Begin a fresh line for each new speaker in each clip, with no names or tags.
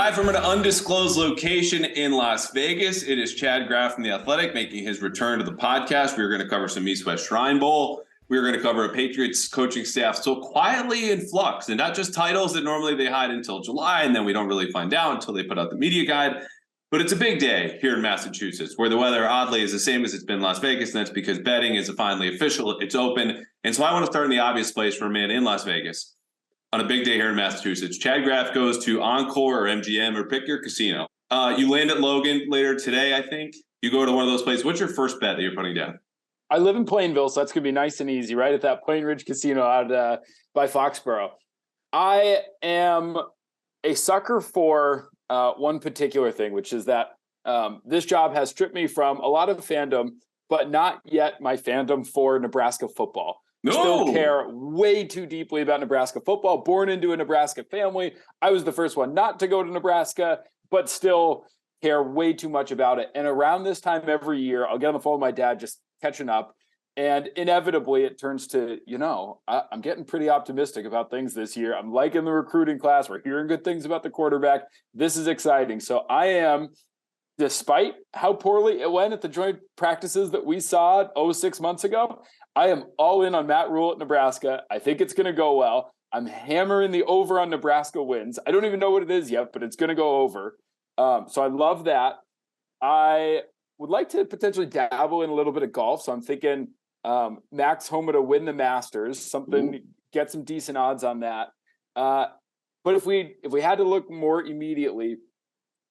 Live from an undisclosed location in Las Vegas, it is Chad Graff from The Athletic making his return to the podcast. We're going to cover some East-West Shrine Bowl. We're going to cover a Patriots coaching staff still quietly in flux, and not just titles that normally they hide until July, and then we don't really find out until they put out the media guide. But it's a big day here in Massachusetts, where the weather, oddly, is the same as it's been in Las Vegas, and that's because betting is finally official. It's open. And so I want to start in the obvious place for a man in Las Vegas. On a big day here in Massachusetts, Chad Graff goes to Encore or MGM or pick your casino. You land at Logan later today, I think. You go to one of those places. What's your first bet that you're putting down?
I live in Plainville, so that's going to be nice and easy, right at that Plain Ridge Casino out by Foxborough. I am a sucker for one particular thing, which is that this job has stripped me from a lot of fandom, but not yet my fandom for Nebraska football.
No.
Still care way too deeply about Nebraska football. Born into a Nebraska family. I was the first one not to go to Nebraska, but still care way too much about it. And around this time every year, I'll get on the phone with my dad, just catching up. And inevitably it turns to, I'm getting pretty optimistic about things this year. I'm liking the recruiting class. We're hearing good things about the quarterback. This is exciting. So I am, despite how poorly it went at the joint practices that we saw 6 months ago, I am all in on Matt Rule at Nebraska. I think it's going to go well. I'm hammering the over on Nebraska wins. I don't even know what it is yet, but it's going to go over. So I love that. I would like to potentially dabble in a little bit of golf. So I'm thinking Max Homa to win the Masters, something, get some decent odds on that. But if we had to look more immediately,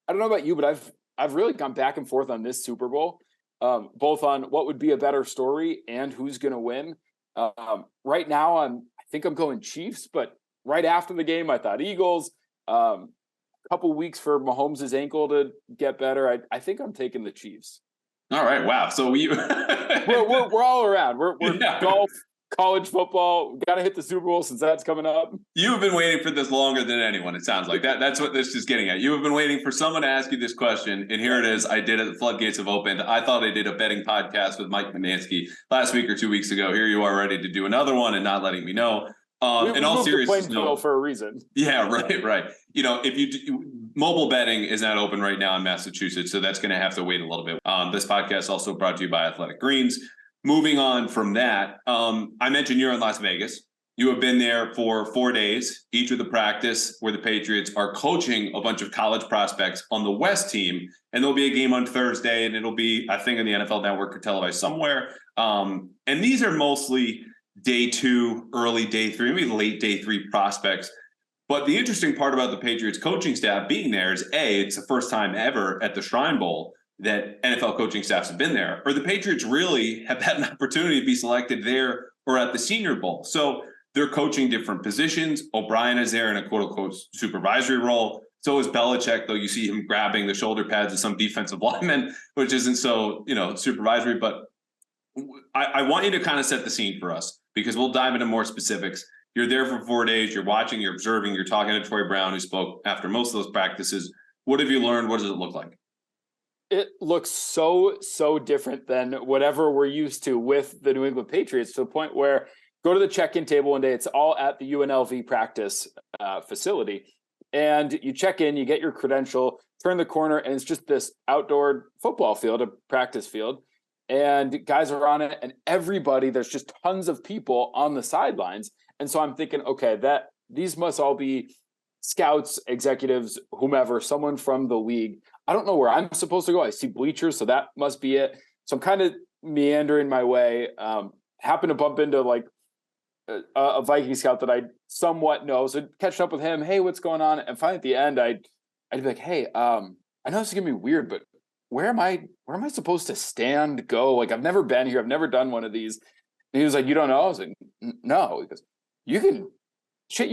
I don't know about you, but I've really gone back and forth on this Super Bowl. Both on what would be a better story and who's going to win. Right now, I think I'm going Chiefs, but right after the game, I thought Eagles. A couple weeks for Mahomes' ankle to get better. I think I'm taking the Chiefs.
All right. Wow. So we're
all around. We're golf, college football. We got to hit the Super Bowl since that's coming up.
You have been waiting for this longer than anyone. It sounds like that's what this is getting at. You have been waiting for someone to ask you this question, and here it is. I did it. The floodgates have opened. I thought I did a betting podcast with Mike Manansky last week or 2 weeks ago. Here you are, ready to do another one and not letting me know. In all seriousness, no,
for a reason.
Yeah, right. If mobile betting is not open right now in Massachusetts, so that's going to have to wait a little bit. This podcast is also brought to you by Athletic Greens. Moving on from that, I mentioned you're in Las Vegas. You have been there for 4 days, each with a practice where the Patriots are coaching a bunch of college prospects on the West team. And there'll be a game on Thursday, and it'll be, I think, on the NFL Network or televised somewhere. And these are mostly day 2, early day 3, maybe late day 3 prospects. But the interesting part about the Patriots coaching staff being there is, A, it's the first time ever at the Shrine Bowl that NFL coaching staffs have been there, or the Patriots really have had an opportunity to be selected there or at the Senior Bowl. So they're coaching different positions. O'Brien is there in a quote-unquote supervisory role. So is Belichick, though you see him grabbing the shoulder pads of some defensive linemen, which isn't so, supervisory. But I want you to kind of set the scene for us, because we'll dive into more specifics. You're there for 4 days. You're watching, you're observing, you're talking to Troy Brown, who spoke after most of those practices. What have you learned? What does it look like?
It looks so different than whatever we're used to with the New England Patriots, to the point where go to the check-in table one day. It's all at the UNLV practice facility. And you check in, you get your credential, turn the corner, and it's just this outdoor football field, a practice field. And guys are on it, and there's just tons of people on the sidelines. And so I'm thinking, okay, these must all be scouts, executives, whomever, someone from the league. I don't know where I'm supposed to go. I see bleachers, so that must be it. So I'm kind of meandering my way. Happen to bump into like a Viking scout that I somewhat know. So catching up with him, hey, what's going on? And finally at the end, I'd be like, hey, I know this is gonna be weird, but where am I supposed to stand, go? Like, I've never been here. I've never done one of these. And he was like, you don't know? I was like, no. He goes, you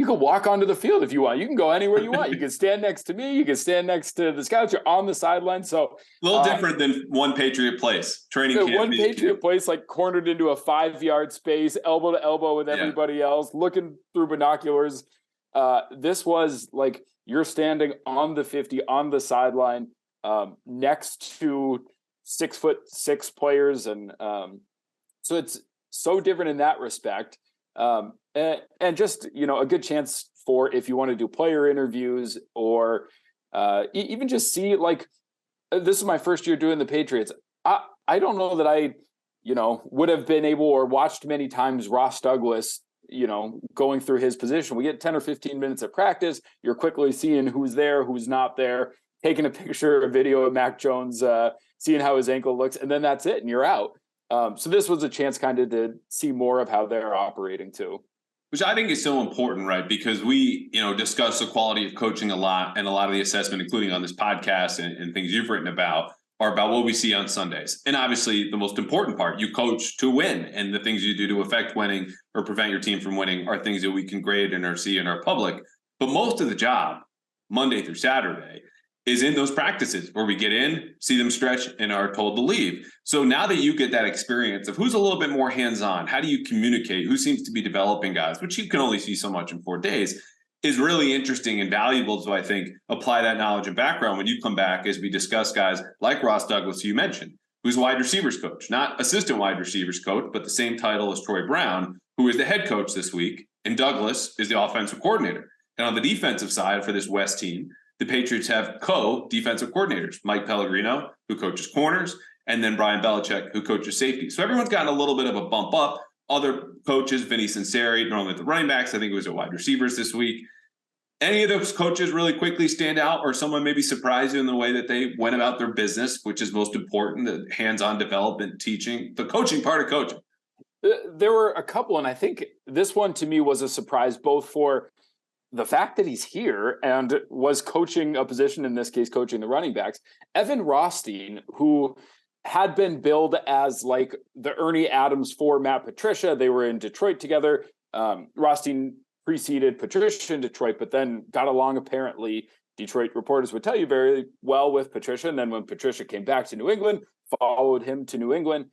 can walk onto the field if you want. You can go anywhere you want. You can stand next to me. You can stand next to the scouts. You're on the sideline. So
a little different than one Patriot place. Training camp.
One Patriot place, like cornered into a 5-yard space, elbow to elbow with everybody else, looking through binoculars. This was like you're standing on the 50 on the sideline, next to 6'6" players, and so it's so different in that respect. And just, a good chance for, if you want to do player interviews or Even just see, like, this is my first year doing the Patriots. I don't know that I, would have been able or watched many times Ross Douglas, going through his position. We get 10 or 15 minutes of practice. You're quickly seeing who's there, who's not there, taking a picture, a video of Mac Jones, seeing how his ankle looks, and then that's it, and you're out. So this was a chance kind of to see more of how they're operating too.
Which I think is so important, right? Because we, discuss the quality of coaching a lot, and a lot of the assessment, including on this podcast and things you've written about, are about what we see on Sundays. And obviously the most important part, you coach to win, and the things you do to affect winning or prevent your team from winning are things that we can grade and or see in our public. But most of the job, Monday through Saturday, is in those practices where we get in, see them stretch, and are told to leave. So now that you get that experience of who's a little bit more hands-on, how do you communicate, who seems to be developing guys, which you can only see so much in 4 days, is really interesting and valuable to, I think, apply that knowledge and background when you come back as we discuss guys like Ross Douglas, who you mentioned, who's wide receivers coach, not assistant wide receivers coach, but the same title as Troy Brown, who is the head coach this week, and Douglas is the offensive coordinator. And on the defensive side for this West team, the Patriots have co-defensive coordinators, Mike Pellegrino, who coaches corners, and then Brian Belichick, who coaches safety. So everyone's gotten a little bit of a bump up. Other coaches, Vinny Cincinnati, normally at the running backs, I think it was at wide receivers this week. Any of those coaches really quickly stand out, or someone maybe surprise you in the way that they went about their business, which is most important, the hands-on development, teaching, the coaching part of coaching?
There were a couple, and I think this one to me was a surprise, both for the fact that he's here and was coaching a position, in this case, coaching the running backs. Evan Rothstein, who had been billed as like the Ernie Adams for Matt Patricia. They were in Detroit together. Rothstein preceded Patricia in Detroit, but then got along, apparently, Detroit reporters would tell you, very well with Patricia. And then when Patricia came back to New England, followed him to New England.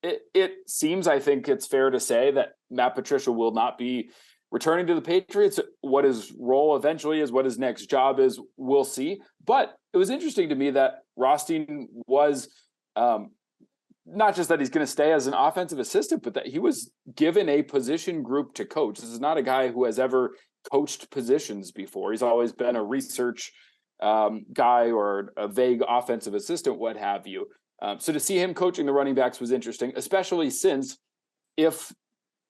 It seems, I think it's fair to say, that Matt Patricia will not be returning to the Patriots. What his role eventually is, what his next job is, we'll see. But it was interesting to me that Rothstein was not just that he's going to stay as an offensive assistant, but that he was given a position group to coach. This is not a guy who has ever coached positions before. He's always been a research guy or a vague offensive assistant, what have you. So to see him coaching the running backs was interesting, especially since if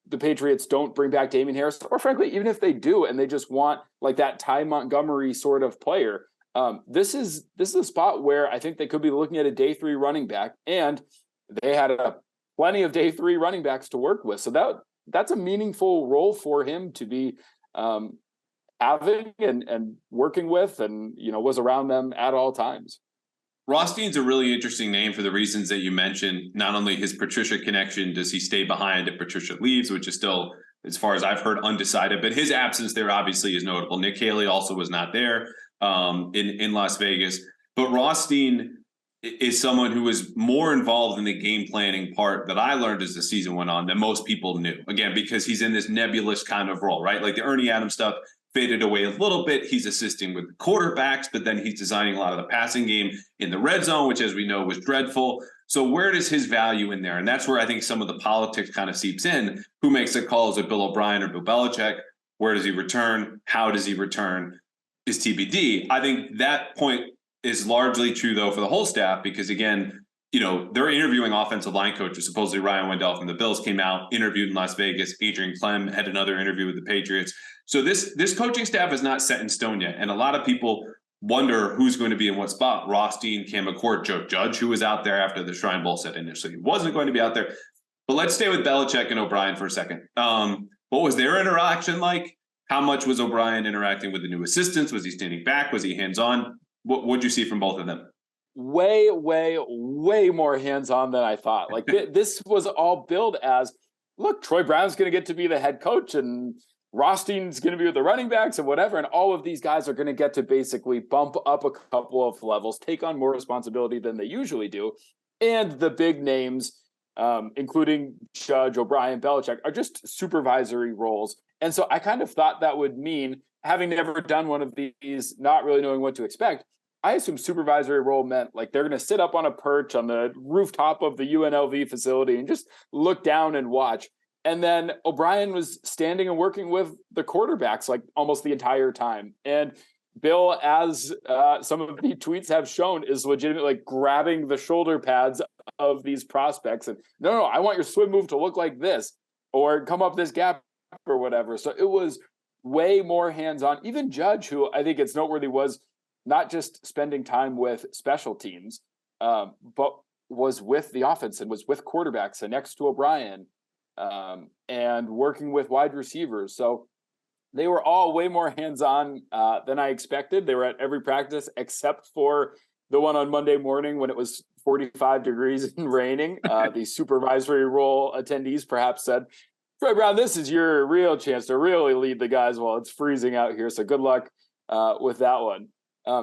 the Patriots don't bring back Damian Harris, or frankly, even if they do, and they just want like that Ty Montgomery sort of player, this is a spot where I think they could be looking at a day 3 running back, and they had plenty of day 3 running backs to work with. So that's a meaningful role for him to be having and working with, and was around them at all times.
Rothstein's a really interesting name for the reasons that you mentioned. Not only his Patricia connection, does he stay behind if Patricia leaves, which is still, as far as I've heard, undecided, but his absence there obviously is notable. Nick Haley also was not there in Las Vegas, but Rothstein is someone who was more involved in the game planning part that I learned as the season went on than most people knew. Again, because he's in this nebulous kind of role, right? Like the Ernie Adams stuff faded away a little bit. He's assisting with the quarterbacks, but then he's designing a lot of the passing game in the red zone, which, as we know, was dreadful. So where does his value in there? And that's where I think some of the politics kind of seeps in. Who makes the calls? Is it Bill O'Brien or Bill Belichick? Where does he return? How does he return? Is TBD. I think that point is largely true, though, for the whole staff, because, again, they're interviewing offensive line coaches. Supposedly Ryan Wendell from the Bills came out, interviewed in Las Vegas. Adrian Clem had another interview with the Patriots. So this coaching staff is not set in stone yet. And a lot of people wonder who's going to be in what spot. Rothstein, Cam McCourt, Joe Judge, who was out there after the Shrine Bowl, said initially he wasn't going to be out there. But let's stay with Belichick and O'Brien for a second. What was their interaction like? How much was O'Brien interacting with the new assistants? Was he standing back? Was he hands-on? What'd you see from both of them?
Way, way, way more hands-on than I thought. Like this was all billed as, look, Troy Brown's going to get to be the head coach, and Rothstein's going to be with the running backs and whatever. And all of these guys are going to get to basically bump up a couple of levels, take on more responsibility than they usually do. And the big names, including Judge, O'Brien, Belichick, are just supervisory roles. And so I kind of thought that would mean, having never done one of these, not really knowing what to expect, I assume supervisory role meant like they're going to sit up on a perch on the rooftop of the UNLV facility and just look down and watch. And then O'Brien was standing and working with the quarterbacks like almost the entire time. And Bill, as some of the tweets have shown, is legitimately like grabbing the shoulder pads of these prospects. And no, I want your swim move to look like this or come up this gap or whatever. So it was way more hands-on. Even Judge, who I think it's noteworthy, was not just spending time with special teams, but was with the offense and was with quarterbacks and next to O'Brien and working with wide receivers. So they were all way more hands-on than I expected. They were at every practice except for the one on Monday morning when it was 45 degrees and raining. The supervisory role attendees perhaps said, Troy Brown, this is your real chance to really lead the guys while it's freezing out here. So good luck with that one.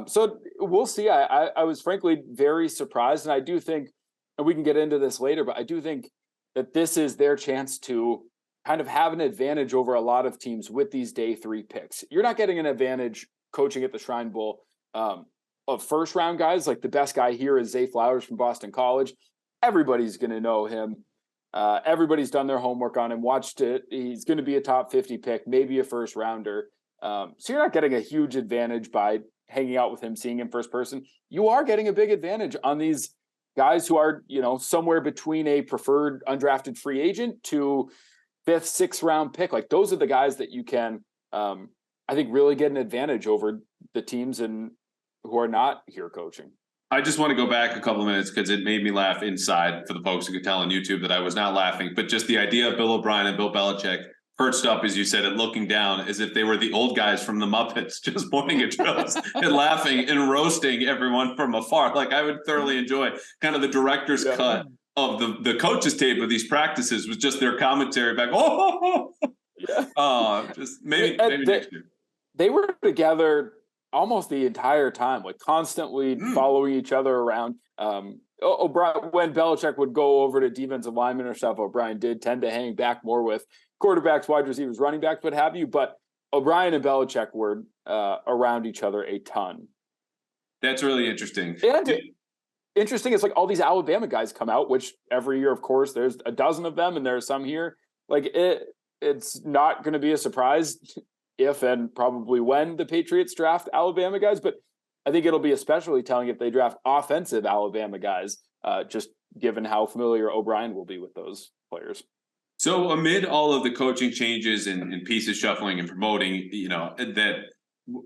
So we'll see. I was frankly very surprised. And I do think, and we can get into this later, but I do think that this is their chance to kind of have an advantage over a lot of teams with these day 3 picks. You're not getting an advantage coaching at the Shrine Bowl of first round guys. Like the best guy here is Zay Flowers from Boston College. Everybody's going to know him. Everybody's done their homework on him, watched it. He's going to be a top 50 pick, maybe a first rounder. So you're not getting a huge advantage by hanging out with him, seeing him first person. You are getting a big advantage on these guys who are, somewhere between a preferred undrafted free agent to 5th, 6th round pick. Like those are the guys that you can, I think, really get an advantage over the teams who are not here coaching.
I just want to go back a couple of minutes because it made me laugh inside for the folks who could tell on YouTube that I was not laughing, but just the idea of Bill O'Brien and Bill Belichick perched up, as you said, and looking down as if they were the old guys from the Muppets, just pointing at drills and laughing and roasting everyone from afar. Like I would thoroughly enjoy kind of the director's cut of the coaches tape of these practices with just their commentary back. Just maybe next year.
They were together almost the entire time, like constantly following each other around. O'Brien, when Belichick would go over to defensive linemen or stuff, O'Brien did tend to hang back more with quarterbacks, wide receivers, running backs, what have you. But O'Brien and Belichick were around each other a ton.
That's really interesting.
And interesting is like all these Alabama guys come out, which every year, of course, there's a dozen of them, and there are some here. Like it's not going to be a surprise if and probably when the Patriots draft Alabama guys, but I think it'll be especially telling if they draft offensive Alabama guys, just given how familiar O'Brien will be with those players.
So amid all of the coaching changes and pieces shuffling and promoting, that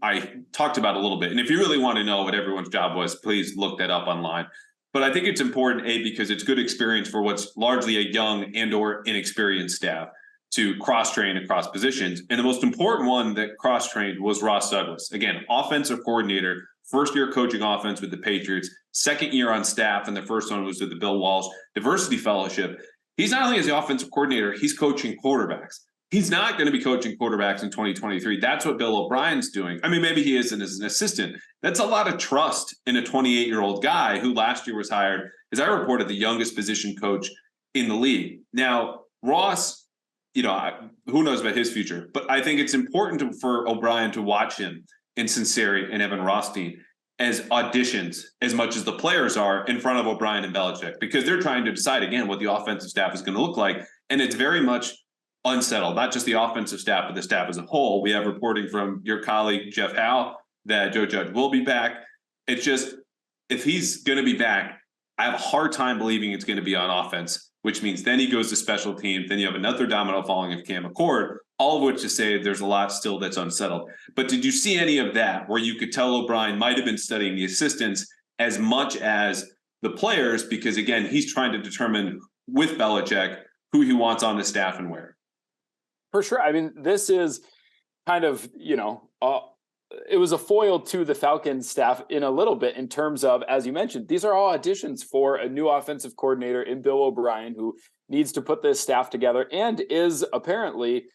I talked about a little bit. And if you really want to know what everyone's job was, please look that up online. But I think it's important, because it's good experience for what's largely a young and or inexperienced staff to cross-train across positions. And the most important one that cross-trained was Ross Douglas. Again, offensive coordinator, first year coaching offense with the Patriots, second year on staff, and the first one was with the Bill Walsh Diversity Fellowship. He's not only as the offensive coordinator, he's coaching quarterbacks. He's not going to be coaching quarterbacks in 2023. That's what Bill O'Brien's doing. I mean, maybe he isn't as an assistant. That's a lot of trust in a 28-year-old guy who last year was hired, as I reported, the youngest position coach in the league. Now, Ross, who knows about his future, but I think it's important for O'Brien to watch him and Sinceri and Evan Rothstein as auditions as much as the players are in front of O'Brien and Belichick, because they're trying to decide, again, what the offensive staff is going to look like. And it's very much unsettled, not just the offensive staff, but the staff as a whole. We have reporting from your colleague, Jeff Howe, that Joe Judge will be back. It's just, if he's going to be back, I have a hard time believing it's going to be on offense, which means then he goes to special teams. Then you have another domino falling of Cam McCord, all of which to say there's a lot still that's unsettled. But did you see any of that where you could tell O'Brien might have been studying the assistants as much as the players? Because again, he's trying to determine with Belichick who he wants on the staff and where.
For sure. I mean, this is kind of, it was a foil to the Falcons staff in a little bit in terms of, as you mentioned, these are all auditions for a new offensive coordinator in Bill O'Brien, who needs to put this staff together and is apparently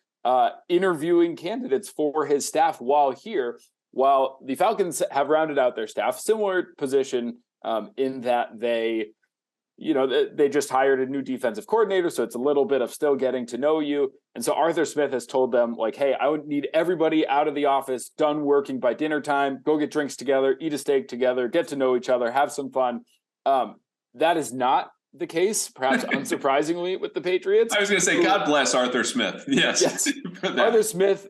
interviewing candidates for his staff while the Falcons have rounded out their staff, similar position in that they just hired a new defensive coordinator. So it's a little bit of still getting to know you. And so Arthur Smith has told them, like, hey, I would need everybody out of the office, done working by dinner time, go get drinks together, eat a steak together, get to know each other, have some fun. That is not the case, perhaps unsurprisingly, with the Patriots.
I was going to say, God bless Arthur Smith. Yes.
Arthur Smith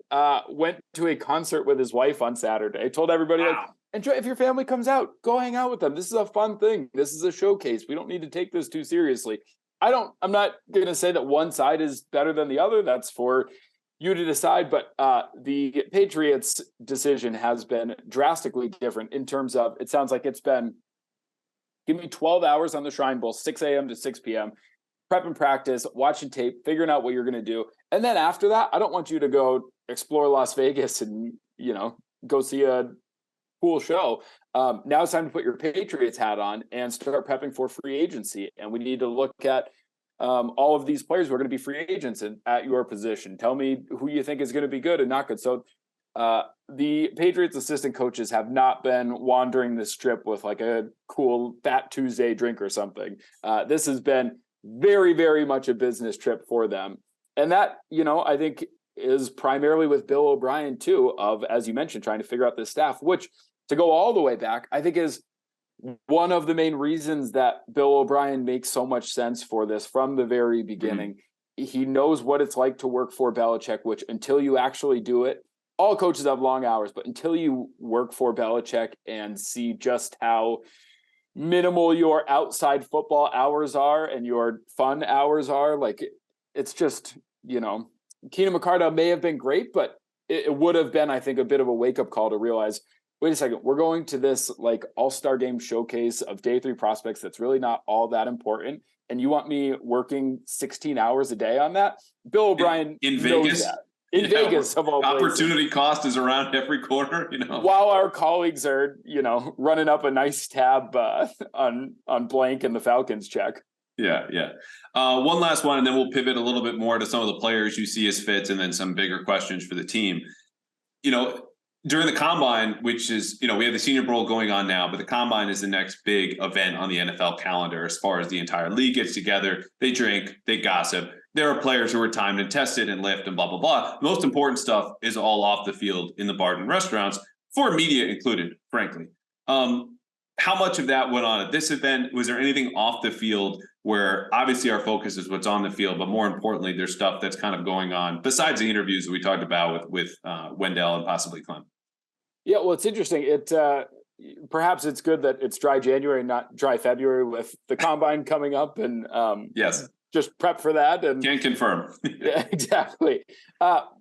went to a concert with his wife on Saturday. Told everybody, like, enjoy. If your family comes out, go hang out with them. This is a fun thing. This is a showcase. We don't need to take this too seriously. I'm not going to say that one side is better than the other. That's for you to decide. But the Patriots' decision has been drastically different in terms of, it sounds like it's been, give me 12 hours on the Shrine Bowl, 6 a.m. to 6 p.m., prep and practice, watching tape, figuring out what you're going to do. And then after that, I don't want you to go explore Las Vegas and, go see a cool show. Now it's time to put your Patriots hat on and start prepping for free agency. And we need to look at all of these players who are going to be free agents at your position. Tell me who you think is going to be good and not good. So the Patriots assistant coaches have not been wandering the strip with like a cool Fat Tuesday drink or something. This has been very, very much a business trip for them. And that, I think is primarily with Bill O'Brien too, of, as you mentioned, trying to figure out this staff, which, to go all the way back, I think is one of the main reasons that Bill O'Brien makes so much sense for this from the very beginning. Mm-hmm. He knows what it's like to work for Belichick, which until you actually do it, all coaches have long hours, but until you work for Belichick and see just how minimal your outside football hours are and your fun hours are, like, it's just, Keenan McCardell may have been great, but it would have been, I think, a bit of a wake-up call to realize, wait a second, we're going to this like all-star game showcase of day 3 prospects that's really not all that important, and you want me working 16 hours a day on that? Bill O'Brien
in
knows
Vegas?
That. In Vegas, of all places.
Opportunity cost is around every corner,
While our colleagues are, running up a nice tab on blank in the Falcons check.
Yeah. One last one, and then we'll pivot a little bit more to some of the players you see as fits, and then some bigger questions for the team. During the Combine, which is, we have the Senior Bowl going on now, but the Combine is the next big event on the NFL calendar as far as the entire league gets together. They drink, they gossip. There are players who are timed and tested and lift and blah, blah, blah. The most important stuff is all off the field in the bars and restaurants, for media included, frankly. How much of that went on at this event? Was there anything off the field where obviously our focus is what's on the field, but more importantly, there's stuff that's kind of going on besides the interviews that we talked about with Wendell and possibly Clem?
Yeah, well, it's interesting. Perhaps it's good that it's dry January, not dry February, with the Combine coming up, and
yes,
just prep for that. And
can't confirm.
Yeah, exactly.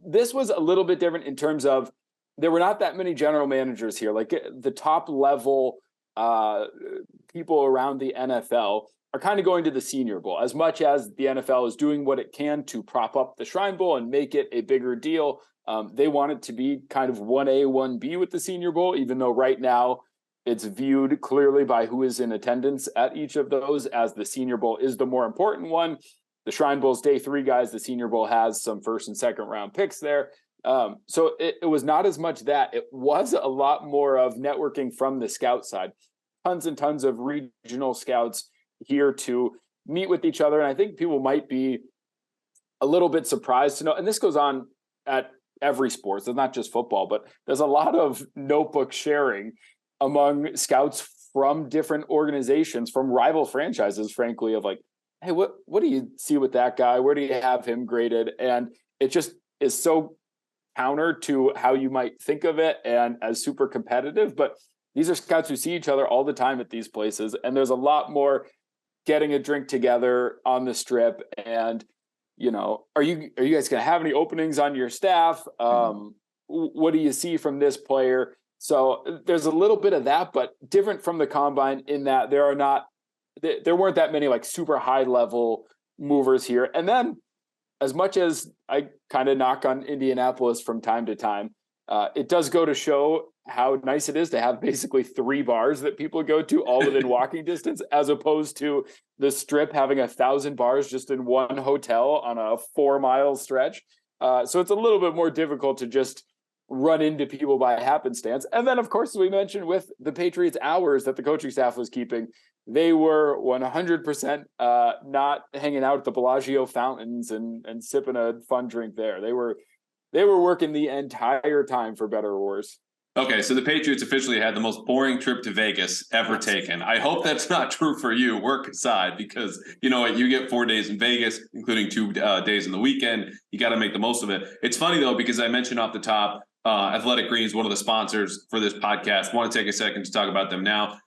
This was a little bit different in terms of there were not that many general managers here. Like the top level people around the NFL are kind of going to the Senior Bowl, as much as the NFL is doing what it can to prop up the Shrine Bowl and make it a bigger deal. They want it to be kind of 1A, 1B with the Senior Bowl, even though right now it's viewed clearly by who is in attendance at each of those as the Senior Bowl is the more important one. The Shrine Bowl's day 3 guys. The Senior Bowl has some first and second round picks there. So it was not as much that. It was a lot more of networking from the scout side. Tons and tons of regional scouts here to meet with each other. And I think people might be a little bit surprised to know, and this goes on at every sport, so not just football, but there's a lot of notebook sharing among scouts from different organizations, from rival franchises, frankly, of like, hey, what do you see with that guy? Where do you have him graded? And it just is so counter to how you might think of it and as super competitive. But these are scouts who see each other all the time at these places. And there's a lot more getting a drink together on the strip. And, are you guys going to have any openings on your staff? What do you see from this player? So there's a little bit of that, but different from the Combine in that there weren't that many like super high level movers here. And then, as much as I kind of knock on Indianapolis from time to time, it does go to show how nice it is to have basically 3 bars that people go to all within walking distance, as opposed to the Strip having 1,000 bars just in one hotel on a 4-mile stretch. So it's a little bit more difficult to just run into people by happenstance. And then, of course, as we mentioned, with the Patriots hours that the coaching staff was keeping, they were 100% not hanging out at the Bellagio fountains and sipping a fun drink there. They were working the entire time, for better or worse.
Okay, so the Patriots officially had the most boring trip to Vegas ever taken. I hope that's not true for you, work aside, because you know what, you get 4 days in Vegas, including 2 days in the weekend. You got to make the most of it. It's funny though, because I mentioned off the top, Athletic Greens, one of the sponsors for this podcast. Want to take a second to talk about them now.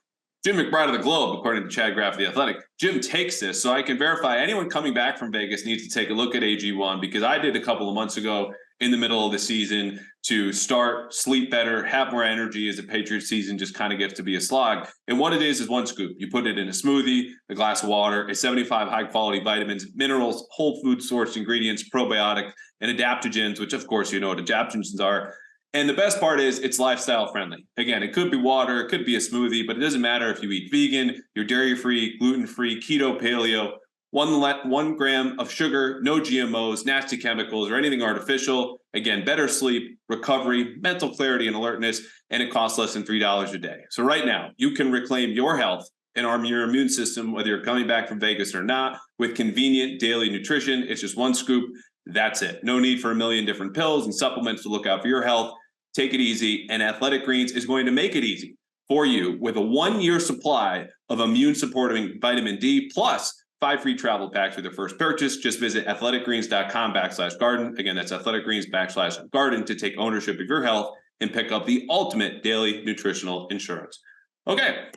Jim McBride of the Globe, according to Chad Graff of The Athletic. Jim takes this, so I can verify anyone coming back from Vegas needs to take a look at AG1, because I did a couple of months ago in the middle of the season to start, sleep better, have more energy as the Patriots season just kind of gets to be a slog. And what it is one scoop. You put it in a smoothie, a glass of water, a 75 high-quality vitamins, minerals, whole food sourced ingredients, probiotic, and adaptogens, which of course you know what adaptogens are. And the best part is it's lifestyle friendly. Again, it could be water, it could be a smoothie, but it doesn't matter if you eat vegan, you're dairy-free, gluten-free, keto, paleo, 1 gram of sugar, no GMOs, nasty chemicals, or anything artificial. Again, better sleep, recovery, mental clarity, and alertness, and it costs less than $3 a day. So right now, you can reclaim your health and arm your immune system, whether you're coming back from Vegas or not, with convenient daily nutrition. It's just one scoop. That's it. No need for a million different pills and supplements to look out for your health. Take it easy, and Athletic Greens is going to make it easy for you with a 1-year supply of immune-supporting vitamin D plus 5 free travel packs with your first purchase. Just visit athleticgreens.com/garden. Again, that's athleticgreens.com/garden to take ownership of your health and pick up the ultimate daily nutritional insurance. Okay,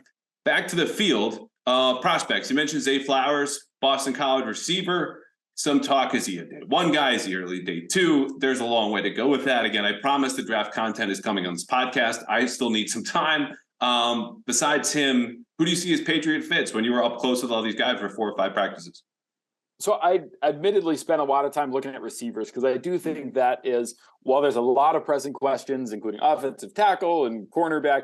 back to the field. Prospects. You mentioned Zay Flowers, Boston College receiver. Some talk, is he a day one guy? Is he early day two? There's a long way to go with that. Again, I promise the draft content is coming on this podcast. I still need some time. Besides him, who do you see as Patriot fits when you were up close with all these guys for 4 or 5 practices?
So I admittedly spent a lot of time looking at receivers because I do think that is, while there's a lot of pressing questions, including offensive tackle and cornerback,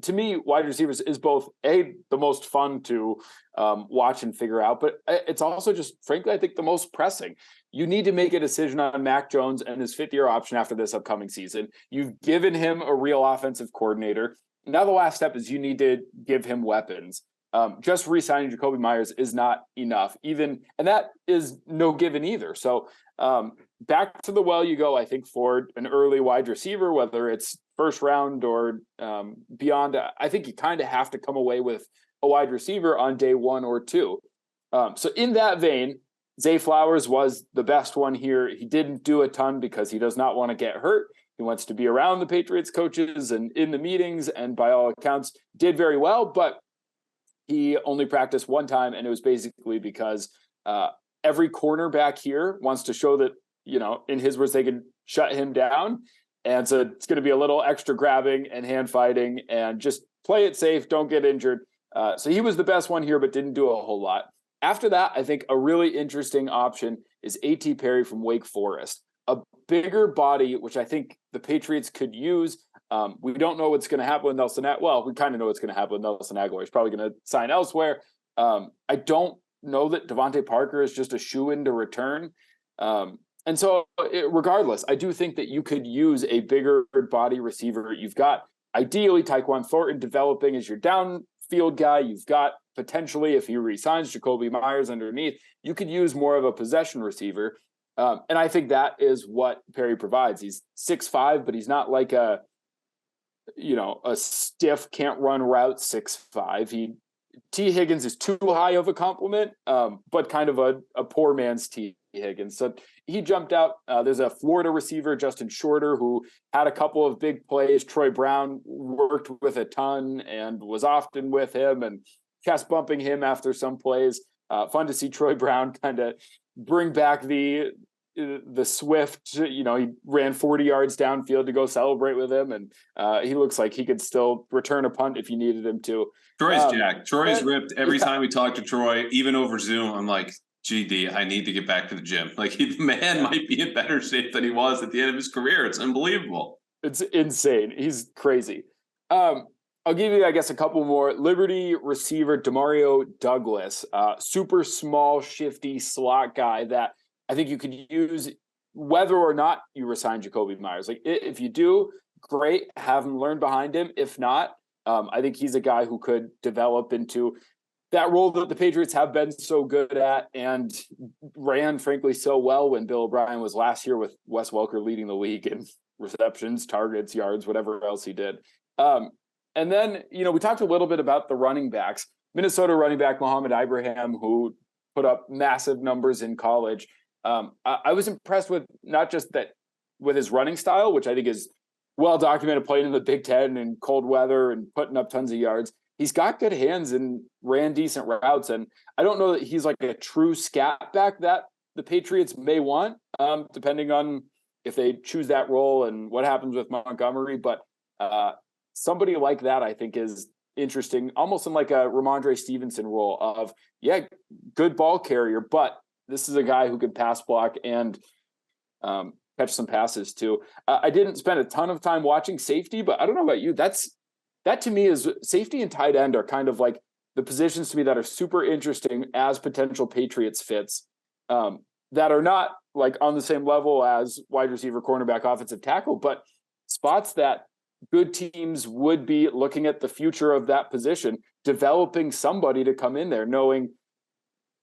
to me, wide receivers is both the most fun to watch and figure out, but it's also just, frankly, I think the most pressing. You need to make a decision on Mac Jones and his 5th-year option after this upcoming season. You've given him a real offensive coordinator. Now the last step is you need to give him weapons. Just re-signing Jacoby Myers is not enough, and that is no given either. So back to the well you go, I think, for an early wide receiver, whether it's first round or beyond. I think you kind of have to come away with a wide receiver on day 1 or 2. So in that vein, Zay Flowers was the best one here. He didn't do a ton because he does not want to get hurt. He wants to be around the Patriots coaches and in the meetings, and by all accounts did very well, but he only practiced 1 time, and it was basically because every cornerback here wants to show that, in his words, they can shut him down. And so it's going to be a little extra grabbing and hand fighting and just play it safe. Don't get injured. So he was the best one here, but didn't do a whole lot. After that, I think a really interesting option is A.T. Perry from Wake Forest, a bigger body, which I think the Patriots could use. We don't know what's going to happen with Nelson. Well, we kind of know what's going to happen with Nelson Aguilar. He's probably going to sign elsewhere. I don't know that Devontae Parker is just a shoo-in to return. And so regardless, I do think that you could use a bigger body receiver. You've got ideally Tyquan Thornton developing as your downfield guy. You've got potentially, if he re-signs Jacoby Myers underneath, you could use more of a possession receiver. And I think that is what Perry provides. He's 6'5", but he's not like a stiff, can't run route 6'5". T. Higgins is too high of a compliment, but kind of a poor man's T. Higgins. So he jumped out. There's a Florida receiver, Justin Shorter, who had a couple of big plays. Troy Brown worked with a ton and was often with him and chest bumping him after some plays. Fun to see Troy Brown kind of bring back the Swift. He ran 40 yards downfield to go celebrate with him, and he looks like he could still return a punt if you needed him to.
Troy's jacked. Troy's ripped. Every time we talk to Troy, even over Zoom, I'm like, GD, I need to get back to the gym. Like, the man might be in better shape than he was at the end of his career. It's unbelievable.
It's insane. He's crazy. I'll give you, I guess, a couple more. Liberty receiver Demario Douglas, super small, shifty slot guy that I think you could use whether or not you resign Jacoby Myers. Like, if you do, great, have him learn behind him. If not, I think he's a guy who could develop into that role that the Patriots have been so good at and ran, frankly, so well when Bill O'Brien was last year with Wes Welker leading the league in receptions, targets, yards, whatever else he did. And then, we talked a little bit about the running backs. Minnesota running back Mohamed Ibrahim, who put up massive numbers in college. I was impressed with not just that, with his running style, which I think is well documented, playing in the Big Ten in cold weather and putting up tons of yards. He's got good hands and ran decent routes. And I don't know that he's like a true scat back that the Patriots may want, depending on if they choose that role and what happens with Montgomery. But somebody like that, I think, is interesting, almost in like a Ramondre Stevenson role of, good ball carrier, but this is a guy who could pass block and catch some passes too. I didn't spend a ton of time watching safety, but I don't know about you. That to me is safety and tight end are kind of like the positions to me that are super interesting as potential Patriots fits, that are not like on the same level as wide receiver, cornerback, offensive tackle, but spots that good teams would be looking at the future of that position, developing somebody to come in there, knowing,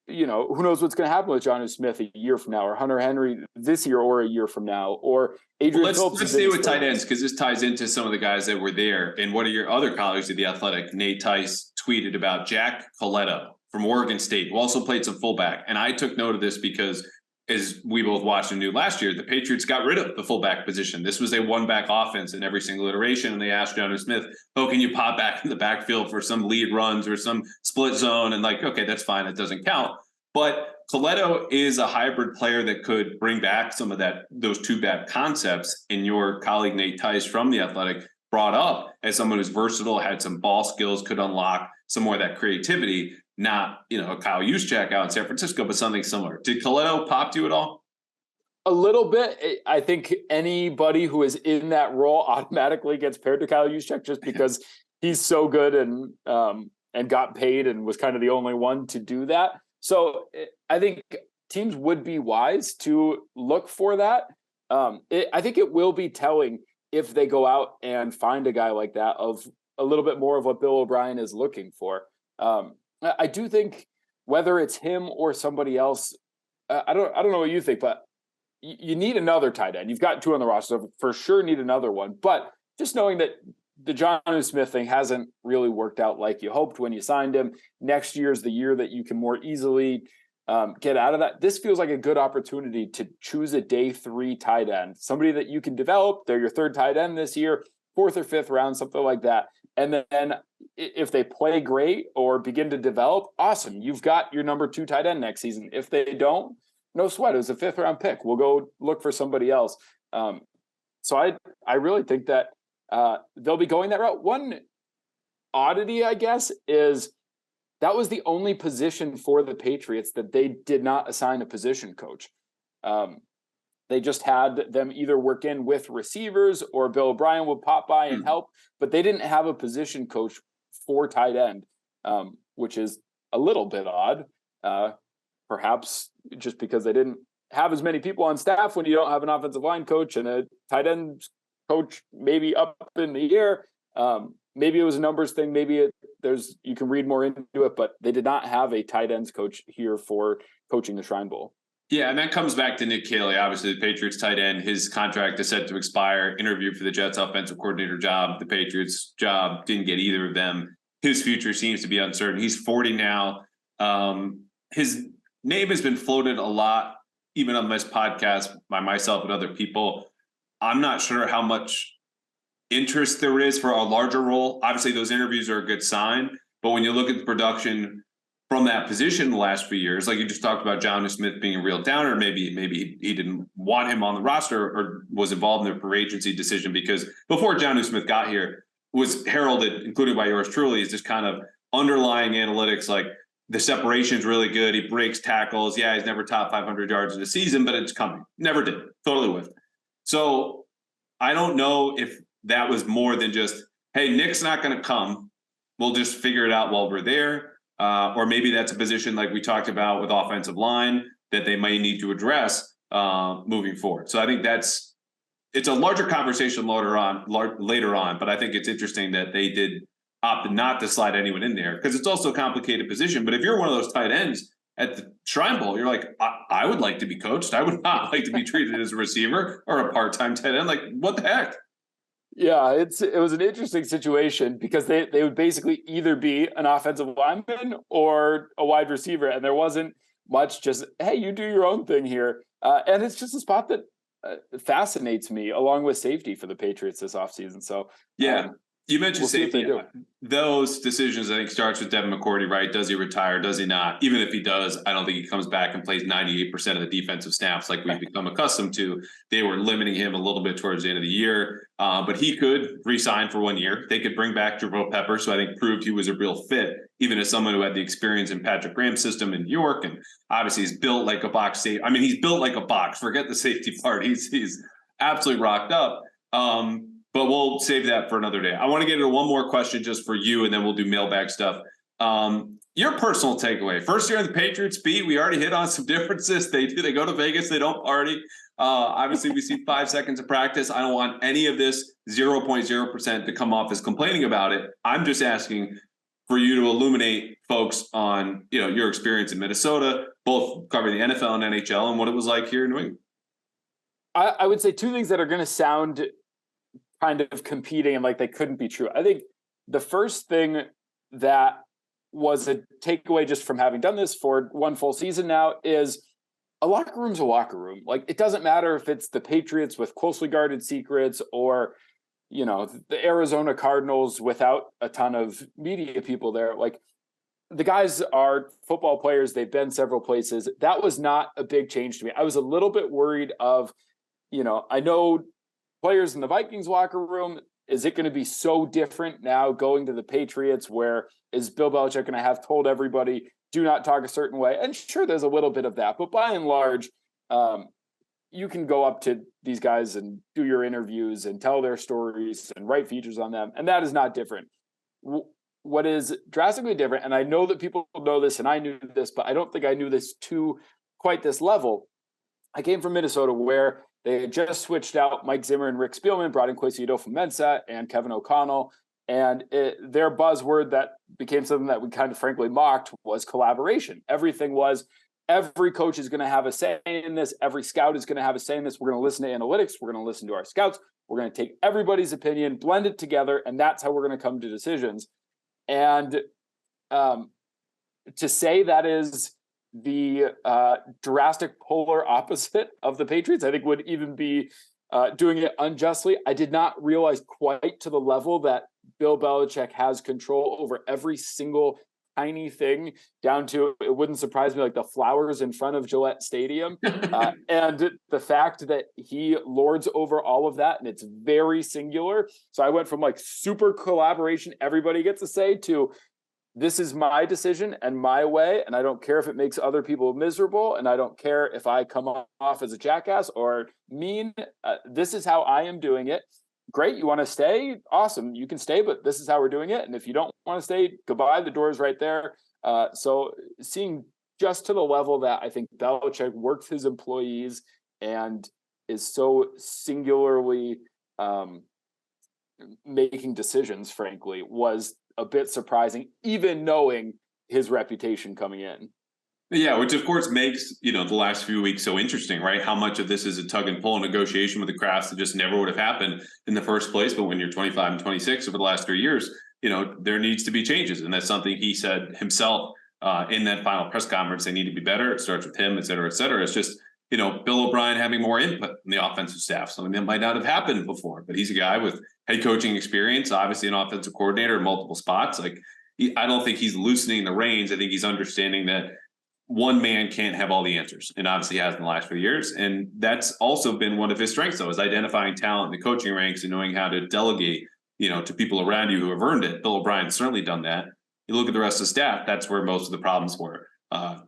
who knows what's going to happen with Jonnu Smith a year from now, or Hunter Henry this year or a year from now, or Adrian Phillips.
Let's stay with tight ends, because this ties into some of the guys that were there. And one of your other colleagues at The Athletic, Nate Tice, tweeted about Jack Coletto from Oregon State, who also played some fullback. And I took note of this because, as we both watched and knew last year, the Patriots got rid of the fullback position. This was a one-back offense in every single iteration, and they asked Jonnu Smith, can you pop back in the backfield for some lead runs or some split zone? And okay, that's fine. It doesn't count. But Coletto is a hybrid player that could bring back some of those two-back concepts. And your colleague Nate Tice from The Athletic brought up as someone who's versatile, had some ball skills, could unlock some more of that creativity. Not, a Kyle Juszczyk out in San Francisco, but something similar. Did Coletto pop to you at all?
A little bit. I think anybody who is in that role automatically gets paired to Kyle Juszczyk just because he's so good and got paid and was kind of the only one to do that. So I think teams would be wise to look for that. I think it will be telling if they go out and find a guy like that, of a little bit more of what Bill O'Brien is looking for. I do think whether it's him or somebody else, I don't know what you think, but you need another tight end. You've got two on the roster, so for sure need another one. But just knowing that the Jonnu Smith thing hasn't really worked out like you hoped when you signed him, next year's the year that you can more easily get out of that. This feels like a good opportunity to choose a day 3 tight end, somebody that you can develop. They're your third tight end this year, 4th or 5th round, something like that. And then if they play great or begin to develop, awesome. You've got your number 2 tight end next season. If they don't, no sweat. It was a 5th round pick. We'll go look for somebody else. So I really think that they'll be going that route. One oddity, I guess, is that was the only position for the Patriots that they did not assign a position coach. They just had them either work in with receivers or Bill O'Brien would pop by and help, but they didn't have a position coach for tight end, which is a little bit odd, perhaps just because they didn't have as many people on staff when you don't have an offensive line coach and a tight end coach maybe up in the air. Maybe it was a numbers thing. Maybe you can read more into it, but they did not have a tight ends coach here for coaching the Shrine Bowl.
Yeah, and that comes back to Nick Caley, obviously the Patriots tight end. His contract is set to expire. Interviewed for the Jets offensive coordinator job. The Patriots job didn't get either of them. His future seems to be uncertain. He's 40 now. His name has been floated a lot, even on this podcast, by myself and other people. I'm not sure how much interest there is for a larger role. Obviously, those interviews are a good sign. But when you look at the production from that position the last few years, like you just talked about Jonnu Smith being a real downer, maybe he didn't want him on the roster or was involved in the free agency decision, because before Jonnu Smith got here, was heralded, including by yours truly, as this kind of underlying analytics, like the separation's really good. He breaks tackles. Yeah, he's never topped 500 yards in a season, but it's coming. Never did. Totally whiffed. So I don't know if that was more than just, hey, Nick's not going to come. We'll just figure it out while we're there. Or maybe that's a position like we talked about with offensive line that they might need to address moving forward. So I think it's a larger conversation later on, but I think it's interesting that they did opt not to slide anyone in there, because it's also a complicated position. But if you're one of those tight ends at the Shrine Bowl, you're like, I would like to be coached. I would not like to be treated as a receiver or a part-time tight end. Like, what the heck?
Yeah, it was an interesting situation because they would basically either be an offensive lineman or a wide receiver, and there wasn't much. Just, hey, you do your own thing here, and it's just a spot that fascinates me, along with safety for the Patriots this offseason. So
yeah. You mentioned
we'll
safety. Those decisions, I think, starts with Devin McCourty, right? Does he retire? Does he not? Even if he does, I don't think he comes back and plays 98% of the defensive snaps like we've become accustomed to. They were limiting him a little bit towards the end of the year, but he could re-sign for 1 year. They could bring back Jabril Peppers, who I think proved he was a real fit, even as someone who had the experience in Patrick Graham's system in New York, and obviously he's built like a box safety. I mean, he's built like a box. Forget the safety part. He's absolutely rocked up. But we'll save that for another day. I want to get into one more question just for you, and then we'll do mailbag stuff. Your personal takeaway. First year on the Patriots beat, we already hit on some differences. They go to Vegas, they don't party. Obviously, we see 5 seconds of practice. I don't want any of this 0.0% to come off as complaining about it. I'm just asking for you to illuminate folks on your experience in Minnesota, both covering the NFL and NHL, and what it was like here in New England.
I would say two things that are going to sound kind of competing and like they couldn't be true. I think the first thing that was a takeaway just from having done this for one full season now is a locker room's a locker room. Like, it doesn't matter if it's the Patriots with closely guarded secrets or, the Arizona Cardinals without a ton of media people there. Like, the guys are football players. They've been several places. That was not a big change to me. I was a little bit worried of, I know players in the Vikings locker room, is it going to be so different now going to the Patriots, where is Bill Belichick going to have told everybody, do not talk a certain way? And sure, there's a little bit of that, but by and large, you can go up to these guys and do your interviews and tell their stories and write features on them. And that is not different. What is drastically different, and I know that people know this and I knew this, but I don't think I knew this to quite this level. I came from Minnesota, where they had just switched out Mike Zimmer and Rick Spielman, brought in Kwesi Adolfo-Mensah and Kevin O'Connell. And their buzzword that became something that we kind of frankly mocked was collaboration. Everything was, every coach is going to have a say in this. Every scout is going to have a say in this. We're going to listen to analytics. We're going to listen to our scouts. We're going to take everybody's opinion, blend it together, and that's how we're going to come to decisions. And to say that is the drastic polar opposite of the Patriots, I think would even be doing it unjustly. I did not realize quite to the level that Bill Belichick has control over every single tiny thing, down to, it wouldn't surprise me, like the flowers in front of Gillette Stadium. And the fact that he lords over all of that, and it's very singular. So I went from like super collaboration, everybody gets a say, to this is my decision and my way, and I don't care if it makes other people miserable, and I don't care if I come off as a jackass or mean. This is how I am doing it. Great, you want to stay? Awesome, you can stay, but this is how we're doing it. And if you don't want to stay, goodbye, the door is right there. So seeing just to the level that I think Belichick works his employees and is so singularly making decisions, frankly, was a bit surprising, even knowing his reputation coming in.
Yeah, which of course makes, the last few weeks so interesting, right? How much of this is a tug and pull negotiation with the Crafts that just never would have happened in the first place. But when you're 25 and 26 over the last 3 years, there needs to be changes. And that's something he said himself in that final press conference. They need to be better. It starts with him, et cetera, et cetera. It's just, Bill O'Brien having more input in the offensive staff. Something that might not have happened before, but he's a guy with head coaching experience, obviously an offensive coordinator in multiple spots. I don't think he's loosening the reins. I think he's understanding that one man can't have all the answers, and obviously has in the last few years. And that's also been one of his strengths, though, is identifying talent in the coaching ranks and knowing how to delegate, to people around you who have earned it. Bill O'Brien's certainly done that. You look at the rest of the staff, that's where most of the problems were,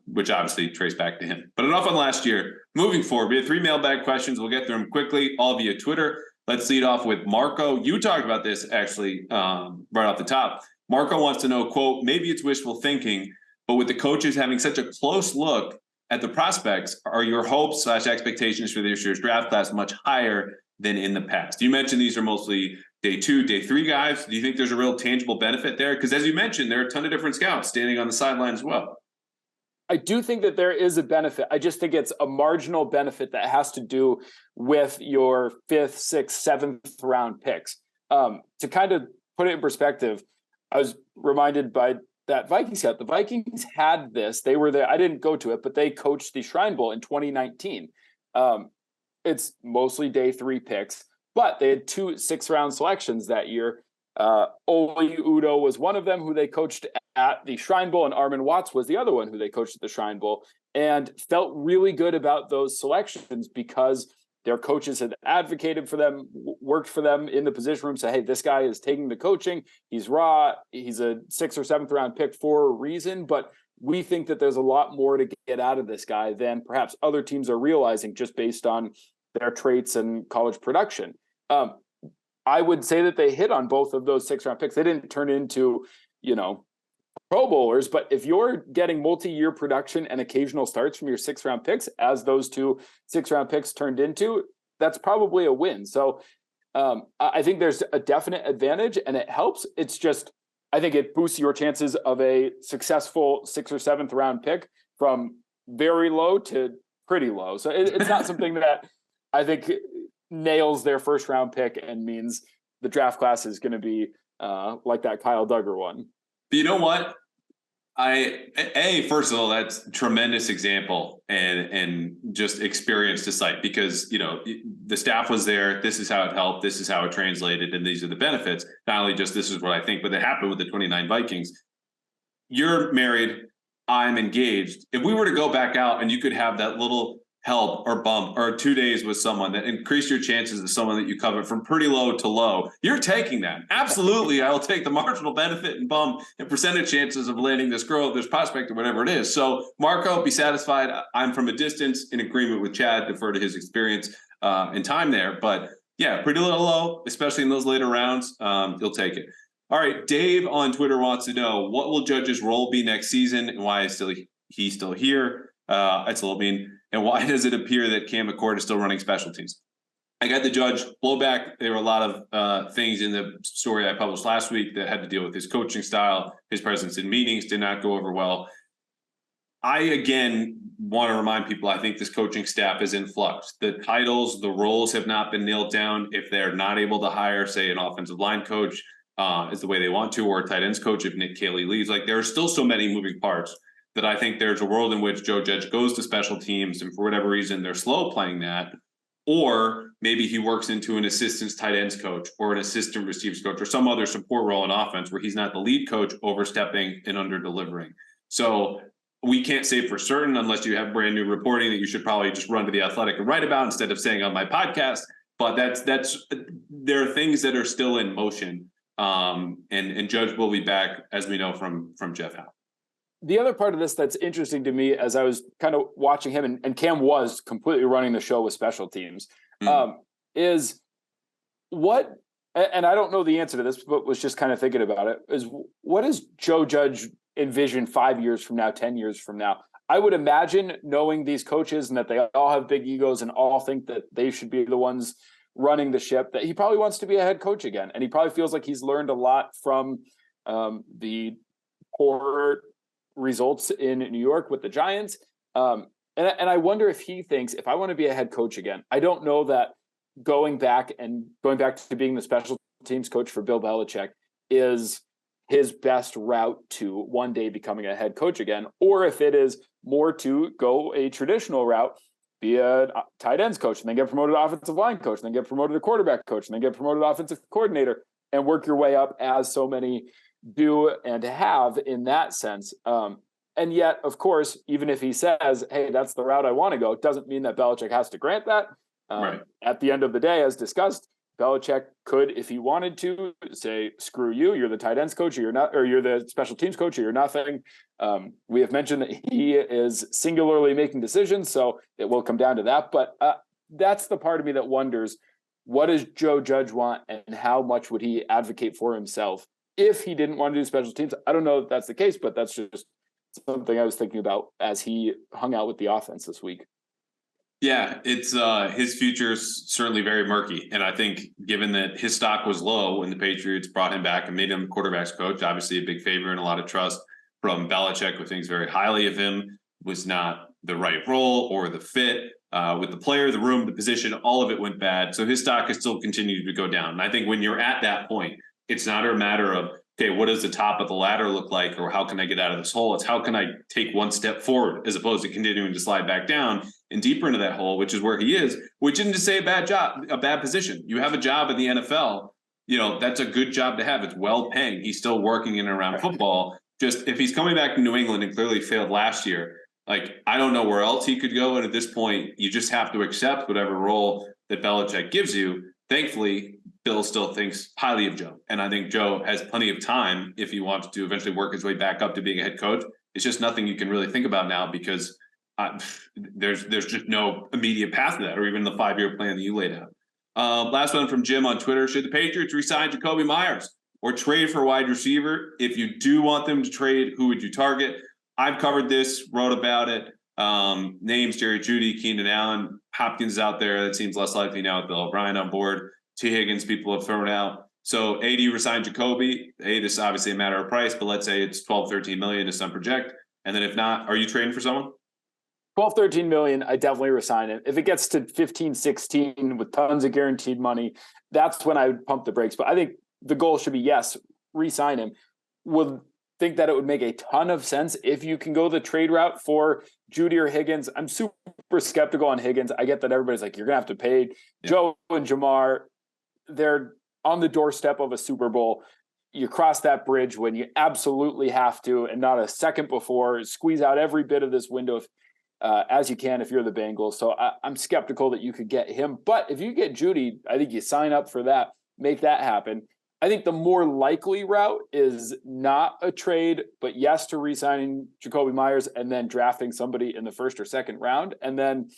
which obviously trace back to him. But enough on last year. Moving forward, we have 3 mailbag questions. We'll get through them quickly, all via Twitter. Let's lead off with Marco. You talked about this actually right off the top. Marco wants to know, quote, maybe it's wishful thinking, but with the coaches having such a close look at the prospects, are your hopes / expectations for this year's draft class much higher than in the past? You mentioned these are mostly day 2, day 3 guys. Do you think there's a real tangible benefit there? Because as you mentioned, there are a ton of different scouts standing on the sideline as well.
I do think that there is a benefit. I just think it's a marginal benefit that has to do with your 5th, 6th, 7th round picks. To kind of put it in perspective, I was reminded by that Vikings scout. The Vikings had this. They were there. I didn't go to it, but they coached the Shrine Bowl in 2019. It's mostly day 3 picks, but they had 2 6th-round selections that year. Oli Udo was one of them, who they coached at the Shrine Bowl, and Armin Watts was the other one who they coached at the Shrine Bowl, and felt really good about those selections because their coaches had advocated for them, worked for them in the position room, say, hey, this guy is taking the coaching. He's raw. He's a 6th or 7th round pick for a reason, but we think that there's a lot more to get out of this guy than perhaps other teams are realizing just based on their traits and college production. I would say that they hit on both of those 6th-round picks. They didn't turn into, Pro Bowlers, but if you're getting multi-year production and occasional starts from your 6th-round picks, as those 2 6th-round picks turned into, that's probably a win. So I think there's a definite advantage, and it helps. It's just, I think it boosts your chances of a successful 6th or 7th round pick from very low to pretty low. So it's not something that I think nails their 1st round pick and means the draft class is going to be like that Kyle Duggar one.
But you know what? First of all, that's a tremendous example and just experience to cite, because, the staff was there. This is how it helped. This is how it translated. And these are the benefits. Not only just this is what I think, but it happened with the 29 Vikings. You're married. I'm engaged. If we were to go back out and you could have that little help or bump or 2 days with someone that increase your chances of someone that you covet from pretty low to low, you're taking that. Absolutely. I'll take the marginal benefit and bump and percentage chances of landing this girl, this prospect, or whatever it is. So Marco, be satisfied. I'm from a distance in agreement with Chad, defer to his experience and time there. But yeah, pretty little low, especially in those later rounds. You'll take it. All right. Dave on Twitter wants to know, what will Judge's role be next season and why is he still here? It's a little mean. And why does it appear that Cam McCord is still running special teams? I got the Judge blowback. There were a lot of things in the story I published last week that had to deal with his coaching style. His presence in meetings did not go over well. I, again, want to remind people, I think this coaching staff is in flux. The titles, the roles have not been nailed down. If they're not able to hire, say, an offensive line coach is the way they want to, or a tight ends coach if Nick Caley leaves, there are still so many moving parts that I think there's a world in which Joe Judge goes to special teams and for whatever reason they're slow playing that, or maybe he works into an assistant tight ends coach or an assistant receivers coach or some other support role in offense where he's not the lead coach, overstepping and under delivering. So we can't say for certain, unless you have brand new reporting that you should probably just run to The Athletic and write about instead of saying on my podcast. But there are things that are still in motion, and Judge will be back, as we know from Jeff Howe.
The other part of this that's interesting to me as I was kind of watching him, and Cam was completely running the show with special teams, is what, and I don't know the answer to this, but was just kind of thinking about it, is what does Joe Judge envision 5 years from now, 10 years from now? I would imagine, knowing these coaches and that they all have big egos and all think that they should be the ones running the ship, that he probably wants to be a head coach again. And he probably feels like he's learned a lot from the poor results in New York with the Giants. And I wonder if he thinks, if I want to be a head coach again, I don't know that going back to being the special teams coach for Bill Belichick is his best route to one day becoming a head coach again, or if it is more to go a traditional route, be a tight ends coach and then get promoted to offensive line coach, and then get promoted to quarterback coach, and then get promoted to offensive coordinator, and work your way up as so many do and have in that sense. And yet, of course, even if he says, hey, that's the route I want to go, it doesn't mean that Belichick has to grant that.
Right.
At the end of the day, as discussed, Belichick could, if he wanted to, say, screw you, you're the tight ends coach, or you're not, or you're the special teams coach, or you're nothing. We have mentioned that he is singularly making decisions, so it will come down to that. But that's the part of me that wonders, what does Joe Judge want, and how much would he advocate for himself if he didn't want to do special teams? I don't know if that's the case, but that's just something I was thinking about as he hung out with the offense this week.
Yeah, it's his future is certainly very murky. And I think given that his stock was low when the Patriots brought him back and made him quarterback's coach, obviously a big favor and a lot of trust from Belichick, who thinks very highly of him. was not the right role or the fit with the player, the room, the position, all of it went bad. So his stock has still continued to go down. And I think when you're at that point, it's not a matter of, okay, what does the top of the ladder look like, or how can I get out of this hole? It's how can I take one step forward, as opposed to continuing to slide back down and deeper into that hole, which is where he is, which isn't to say a bad position. You have a job in the NFL, that's a good job to have. It's well paying. He's still working in and around football. Just if he's coming back to New England and clearly failed last year, like, I don't know where else he could go. And at this point, you just have to accept whatever role that Belichick gives you. Thankfully, Bill still thinks highly of Joe. And I think Joe has plenty of time if he wants to eventually work his way back up to being a head coach. It's just nothing you can really think about now because there's just no immediate path to that, or even the 5-year plan that you laid out. Last one from Jim on Twitter. Should the Patriots re-sign Jacoby Myers or trade for wide receiver? If you do want them to trade, who would you target? I've covered this, wrote about it. Names: Jerry Jeudy, Keenan Allen, Hopkins is out there. That seems less likely now with Bill O'Brien on board. T. Higgins, people have thrown out. So do you resign Jacoby? This is obviously a matter of price, but let's say it's 12, 13 million to some project. And then if not, are you trading for someone?
12, 13 million, I definitely resign it. If it gets to 15, 16 with tons of guaranteed money, that's when I would pump the brakes. But I think the goal should be, yes, re-sign him. Would think that it would make a ton of sense if you can go the trade route for Jeudy or Higgins. I'm super skeptical on Higgins. I get that everybody's like, you're going to have to pay. Yeah. Joe and Jamar, they're on the doorstep of a Super Bowl. You cross that bridge when you absolutely have to, and not a second before. Squeeze out every bit of this window as you can if you're the Bengals. So I'm skeptical that you could get him. But if you get Jeudy, I think you sign up for that, make that happen. I think the more likely route is not a trade, but yes to re-signing Jacoby Myers and then drafting somebody in the first or second round. And then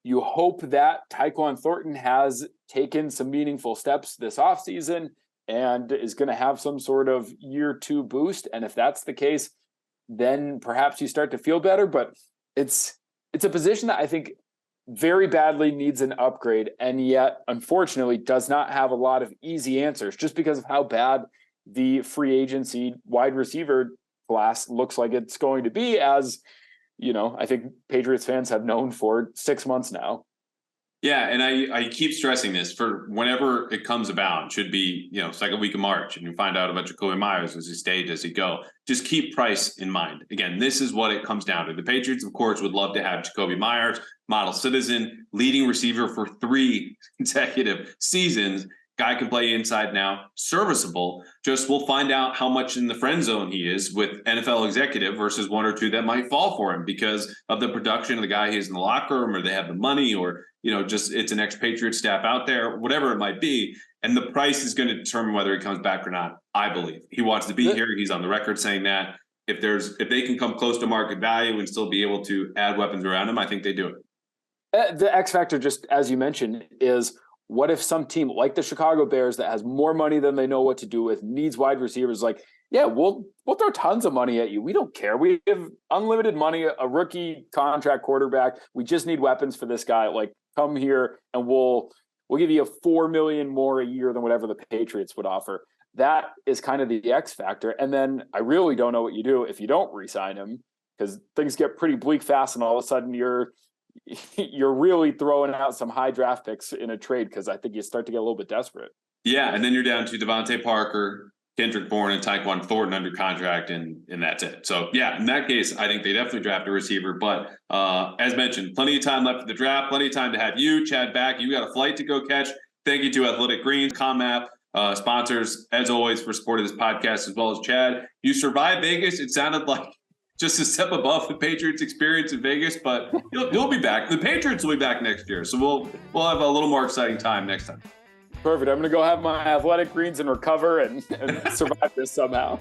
you hope that Tyquan Thornton has taken some meaningful steps this offseason and is going to have some sort of year 2 boost. And if that's the case, then perhaps you start to feel better. But it's a position that I think very badly needs an upgrade, and yet unfortunately does not have a lot of easy answers just because of how bad the free agency wide receiver class looks like it's going to be, as I think Patriots fans have known for 6 months now.
Yeah, and I keep stressing this for whenever it comes about. It should be, second week of March, and you find out about Jacoby Myers. Does he stay? Does he go? Just keep price in mind. Again, this is what it comes down to. The Patriots, of course, would love to have Jacoby Myers, model citizen, leading receiver for 3 consecutive seasons. Guy can play inside now, serviceable. Just we'll find out how much in the friend zone he is with NFL executive versus 1 or 2 that might fall for him because of the production of the guy he is in the locker room, or they have the money, or just it's an ex-Patriot staff out there, whatever it might be. And the price is going to determine whether he comes back or not. I believe he wants to be here. He's on the record saying that. If they can come close to market value and still be able to add weapons around him, I think they do it.
The X factor, just as you mentioned, is what if some team like the Chicago Bears that has more money than they know what to do with, needs wide receivers, like, yeah, we'll throw tons of money at you. We don't care. We have unlimited money, a rookie contract quarterback. We just need weapons for this guy. Like, come here and we'll give you $4 million more a year than whatever the Patriots would offer. That is kind of the X factor. And then I really don't know what you do if you don't re-sign him, because things get pretty bleak fast, and all of a sudden you're really throwing out some high draft picks in a trade, because I think you start to get a little bit desperate.
Yeah, and then you're down to Devontae Parker, Kendrick Bourne, and Tyquan Thornton under contract, and that's it. So, yeah, in that case, I think they definitely draft a receiver. But as mentioned, plenty of time left for the draft, plenty of time to have you, Chad, back. You got a flight to go catch. Thank you to Athletic Greens, Commap, sponsors, as always, for supporting this podcast, as well as Chad. You survived Vegas. It sounded like just a step above the Patriots experience in Vegas, but you'll be back. The Patriots will be back next year, so we'll have a little more exciting time next time.
Perfect. I'm going to go have my Athletic Greens and recover and survive this somehow.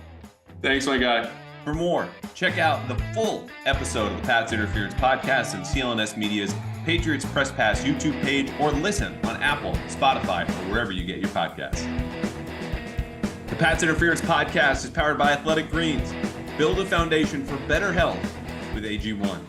Thanks, my guy. For more, check out the full episode of the Pats Interference Podcast and CLNS Media's Patriots Press Pass YouTube page, or listen on Apple, Spotify, or wherever you get your podcasts. The Pats Interference Podcast is powered by Athletic Greens. Build a foundation for better health with AG1.